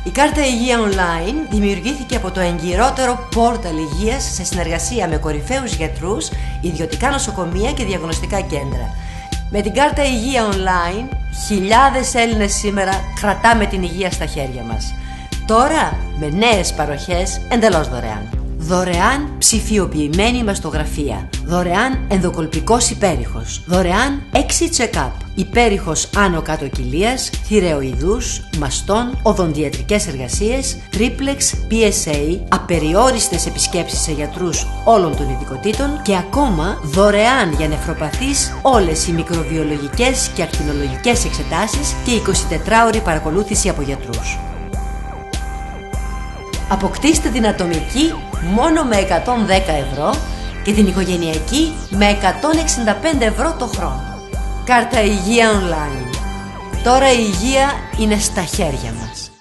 Η κάρτα Υγεία Online δημιουργήθηκε από το εγκυρότερο πόρταλ υγείας σε συνεργασία με κορυφαίους γιατρούς, ιδιωτικά νοσοκομεία και διαγνωστικά κέντρα. Με την κάρτα Υγεία Online, χιλιάδες Έλληνες σήμερα κρατάμε την υγεία στα χέρια μας. Τώρα με νέες παροχές εντελώς δωρεάν. Δωρεάν ψηφιοποιημένη μαστογραφία. Δωρεάν ενδοκολπικός υπέρηχος. Δωρεάν 6 check-up. Υπέρηχος άνω κάτω κοιλίας, θηρεοειδούς, μαστών, οδοντιατρικές εργασίες, τρίπλεξ, PSA, απεριόριστες επισκέψεις σε γιατρούς όλων των ειδικοτήτων και ακόμα δωρεάν για νεφροπαθείς όλες οι μικροβιολογικές και ακτινολογικές εξετάσεις και 24ωρη παρακολούθηση από γιατρούς. Αποκτήστε την ατομική μόνο με 110 ευρώ και την οικογενειακή με 165 ευρώ το χρόνο. Κάρτα Υγεία Online. Τώρα η υγεία είναι στα χέρια μας.